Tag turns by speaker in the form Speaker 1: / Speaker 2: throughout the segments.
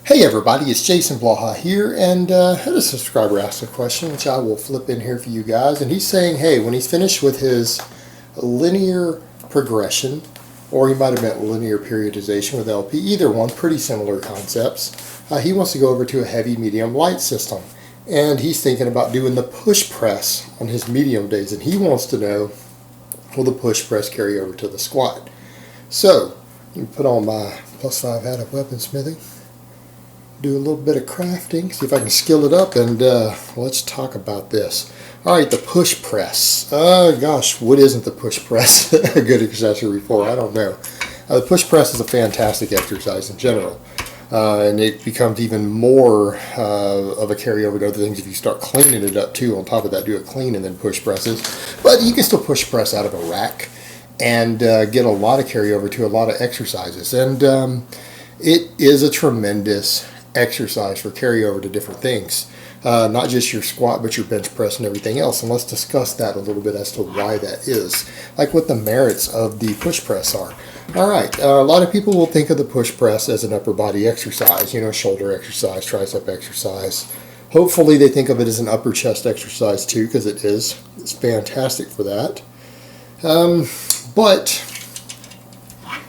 Speaker 1: Hey everybody, it's Jason Blaha here, and had a subscriber ask a question, which I will flip in here for you guys. And he's saying, hey, when he's finished with his linear progression, or he might have meant linear periodization with LP, either one, pretty similar concepts, he wants to go over to a heavy, medium, light system. And he's thinking about doing the push press on his medium days, and he wants to know, will the push press carry over to the squat? So, let me put on my +5 hat of weaponsmithing. Do a little bit of crafting, see if I can skill it up, and let's talk about this. Alright, the push press. Gosh, what isn't the push press a good accessory for? I don't know. The push press is a fantastic exercise in general, and it becomes even more of a carryover to other things if you start cleaning it up too. On top of that, do a clean and then push presses. But you can still push press out of a rack and get a lot of carryover to a lot of exercises, and it is a tremendous exercise for carryover to different things, not just your squat but your bench press and everything else. And let's discuss that a little bit as to why that is, like what the merits of the push press are. Alright, a lot of people will think of the push press as an upper body exercise, you know, shoulder exercise, tricep exercise. Hopefully they think of it as an upper chest exercise too, because it is. It's fantastic for that, but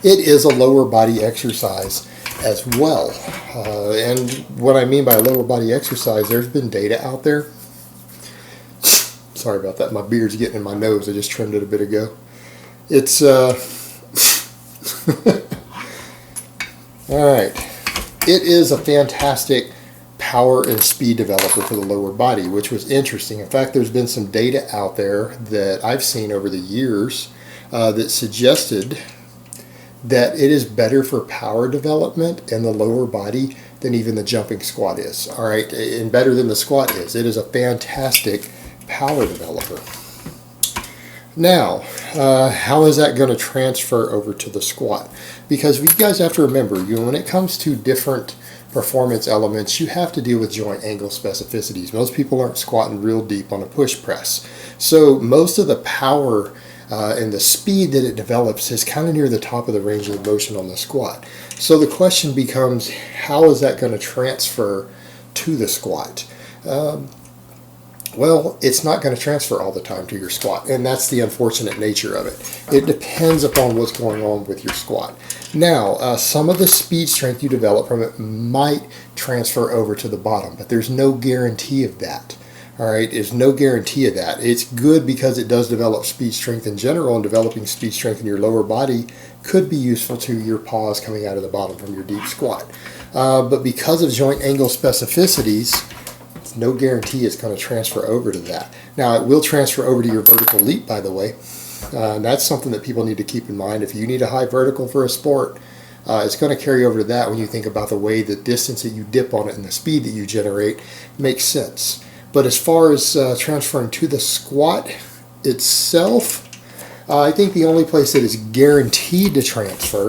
Speaker 1: it is a lower body exercise as well. And what I mean by lower body exercise, there's been data out there. Sorry about that, my beard's getting in my nose. I just trimmed it a bit ago. It's alright. It is a fantastic power and speed developer for the lower body, which was interesting. In fact, there's been some data out there that I've seen over the years that suggested that it is better for power development in the lower body than even the jumping squat is. All right, and better than the squat is. It is a fantastic power developer. Now, how is that going to transfer over to the squat? Because you guys have to remember, when it comes to different performance elements, you have to deal with joint angle specificities. Most people aren't squatting real deep on a push press. So most of the power and the speed that it develops is kind of near the top of the range of motion on the squat. So the question becomes, how is that going to transfer to the squat? Well, it's not going to transfer all the time to your squat, and that's the unfortunate nature of it. It depends upon what's going on with your squat. Now, some of the speed strength you develop from it might transfer over to the bottom, but there's no guarantee of that. Alright, there's no guarantee of that. It's good because it does develop speed strength in general, and developing speed strength in your lower body could be useful to your pause coming out of the bottom from your deep squat. But because of joint angle specificities, it's no guarantee it's going to transfer over to that. Now, it will transfer over to your vertical leap, by the way. That's something that people need to keep in mind. If you need a high vertical for a sport, it's going to carry over to that when you think about the way the distance that you dip on it and the speed that you generate makes sense. But as far as transferring to the squat itself, I think the only place that is guaranteed to transfer,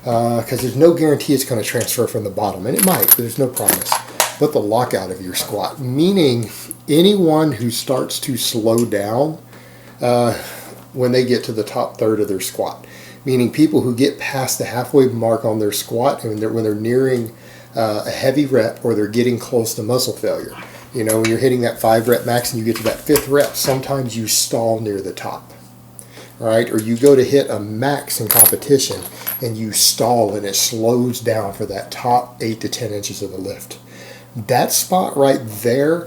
Speaker 1: because there's no guarantee it's going to transfer from the bottom, and it might, but there's no promise, but the lockout of your squat, meaning anyone who starts to slow down when they get to the top third of their squat, meaning people who get past the halfway mark on their squat and when they're nearing a heavy rep or they're getting close to muscle failure. You know, when you're hitting that 5 rep max and you get to that 5th rep, sometimes you stall near the top. All right, or you go to hit a max in competition and you stall and it slows down for that top 8 to 10 inches of the lift. That spot right there,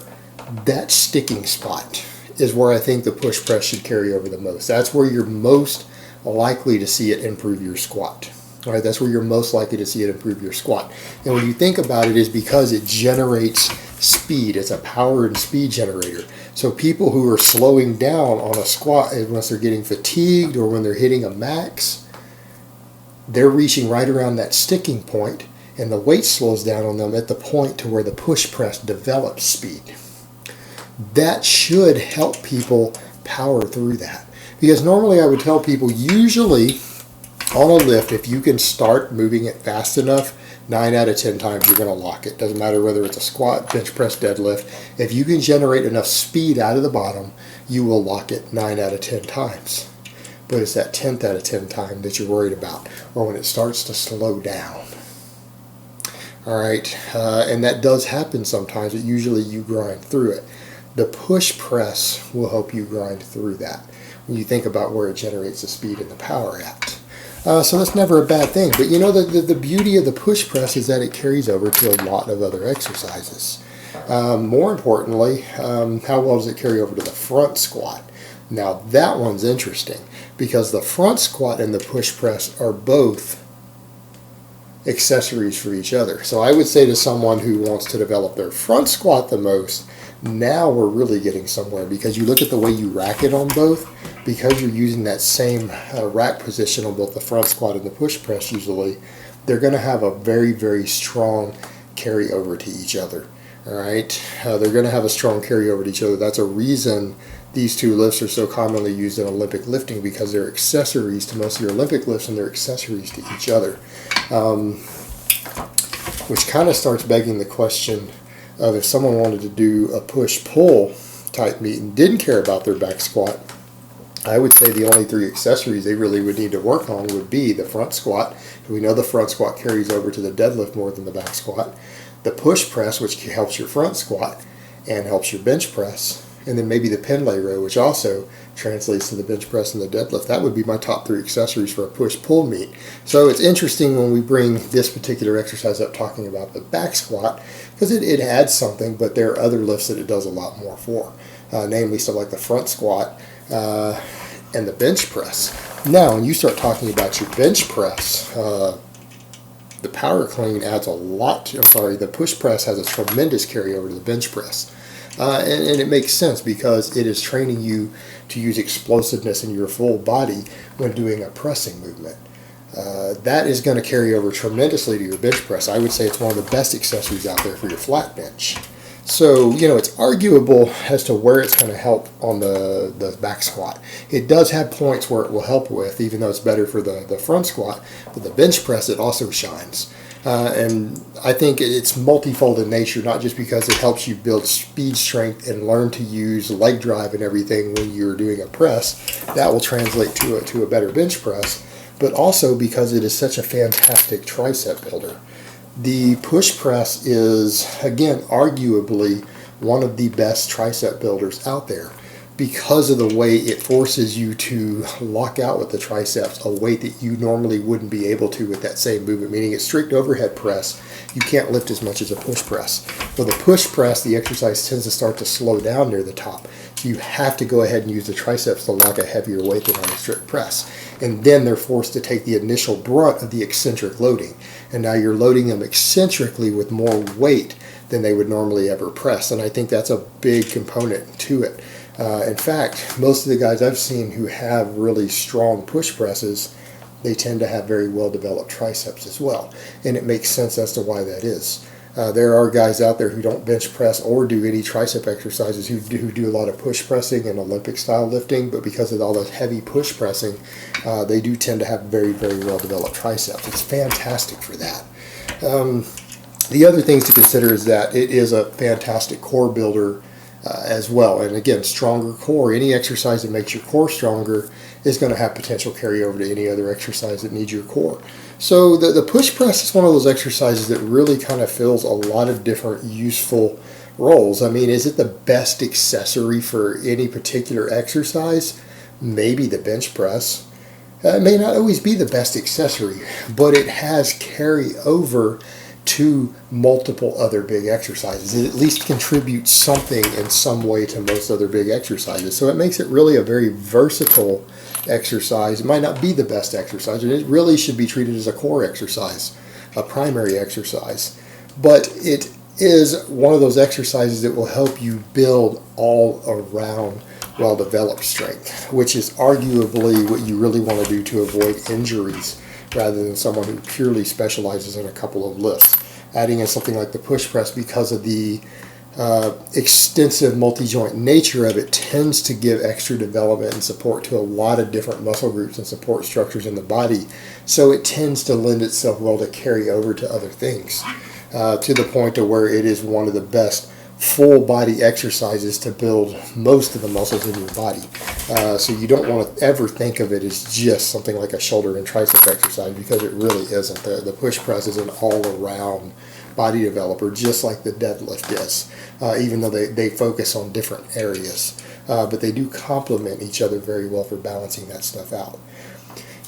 Speaker 1: that sticking spot, is where I think the push press should carry over the most. That's where you're most likely to see it improve your squat. All right, that's where you're most likely to see it improve your squat. And when you think about it, is because it generates speed. It's a power and speed generator. So people who are slowing down on a squat, unless they're getting fatigued or when they're hitting a max, they're reaching right around that sticking point, and the weight slows down on them at the point to where the push press develops speed. That should help people power through that. Because normally I would tell people, usually on a lift, if you can start moving it fast enough, 9 out of 10 times you're going to lock it. Doesn't matter whether it's a squat, bench press, deadlift. If you can generate enough speed out of the bottom, you will lock it 9 out of 10 times. But it's that 10th out of 10 time that you're worried about, or when it starts to slow down. All right, and that does happen sometimes, but usually you grind through it. The push press will help you grind through that when you think about where it generates the speed and the power at. So that's never a bad thing. But you know, the beauty of the push press is that it carries over to a lot of other exercises. More importantly, how well does it carry over to the front squat? Now that one's interesting because the front squat and the push press are both accessories for each other. So I would say to someone who wants to develop their front squat the most, now we're really getting somewhere, because you look at the way you rack it on both, because you're using that same rack position on both the front squat and the push press usually, they're going to have a very, very strong carryover to each other. All right, they're going to have a strong carryover to each other. That's a reason these two lifts are so commonly used in Olympic lifting, because they're accessories to most of your Olympic lifts and they're accessories to each other. Which kind of starts begging the question of, if someone wanted to do a push-pull type meet and didn't care about their back squat, I would say the only three accessories they really would need to work on would be the front squat. We know the front squat carries over to the deadlift more than the back squat. The push press, which helps your front squat and helps your bench press. And then maybe the Pendlay row, which also translates to the bench press and the deadlift. That would be my top three accessories for a push-pull meet. So it's interesting when we bring this particular exercise up talking about the back squat, because it adds something, but there are other lifts that it does a lot more for, namely stuff like the front squat and the bench press. Now, when you start talking about your bench press, the power clean adds a lot. The push press has a tremendous carryover to the bench press. And it makes sense because it is training you to use explosiveness in your full body when doing a pressing movement. That is going to carry over tremendously to your bench press. I would say it's one of the best accessories out there for your flat bench. So, you know, it's arguable as to where it's going to help on the back squat. It does have points where it will help with, even though it's better for the front squat, but the bench press, it also shines. And I think it's multifold in nature, not just because it helps you build speed, strength, and learn to use leg drive and everything when you're doing a press. That will translate to a better bench press, but also because it is such a fantastic tricep builder. The push press is, again, arguably one of the best tricep builders out there, because of the way it forces you to lock out with the triceps a weight that you normally wouldn't be able to with that same movement, meaning a strict overhead press, you can't lift as much as a push press. With a push press, the exercise tends to start to slow down near the top. So you have to go ahead and use the triceps to lock a heavier weight than on a strict press. And then they're forced to take the initial brunt of the eccentric loading. And now you're loading them eccentrically with more weight than they would normally ever press. And I think that's a big component to it. In fact, most of the guys I've seen who have really strong push presses, they tend to have very well developed triceps as well. And it makes sense as to why that is. There are guys out there who don't bench press or do any tricep exercises who do a lot of push pressing and Olympic style lifting, but because of all that heavy push pressing, they do tend to have very, very well developed triceps. It's fantastic for that. The other things to consider is that it is a fantastic core builder as well. And again, stronger core, any exercise that makes your core stronger is going to have potential carryover to any other exercise that needs your core. So the push press is one of those exercises that really kind of fills a lot of different useful roles. I mean, is it the best accessory for any particular exercise? Maybe the bench press. It may not always be the best accessory, but it has carryover to multiple other big exercises. It at least contributes something in some way to most other big exercises. So it makes it really a very versatile exercise. It might not be the best exercise, and it really should be treated as a core exercise, a primary exercise. But it is one of those exercises that will help you build all around well-developed strength, which is arguably what you really want to do to avoid injuries, rather than someone who purely specializes in a couple of lifts. Adding in something like the push press, because of the extensive multi-joint nature of it, tends to give extra development and support to a lot of different muscle groups and support structures in the body. So it tends to lend itself well to carry over to other things, to the point of where it is one of the best full body exercises to build most of the muscles in your body. So you don't want to ever think of it as just something like a shoulder and tricep exercise, because it really isn't. The push press is an all-around body developer, just like the deadlift is, even though they focus on different areas. But they do complement each other very well for balancing that stuff out.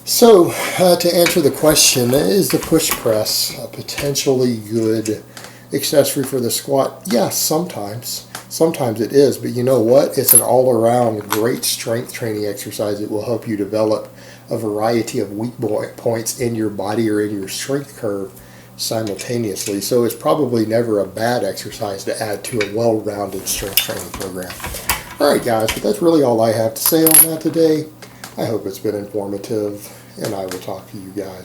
Speaker 1: So, to answer the question, is the push press a potentially good accessory for the squat? Yes, sometimes. Sometimes it is, but you know what? It's an all-around great strength training exercise that will help you develop a variety of weak points in your body or in your strength curve simultaneously. So it's probably never a bad exercise to add to a well-rounded strength training program. All right, guys, but that's really all I have to say on that today. I hope it's been informative, and I will talk to you guys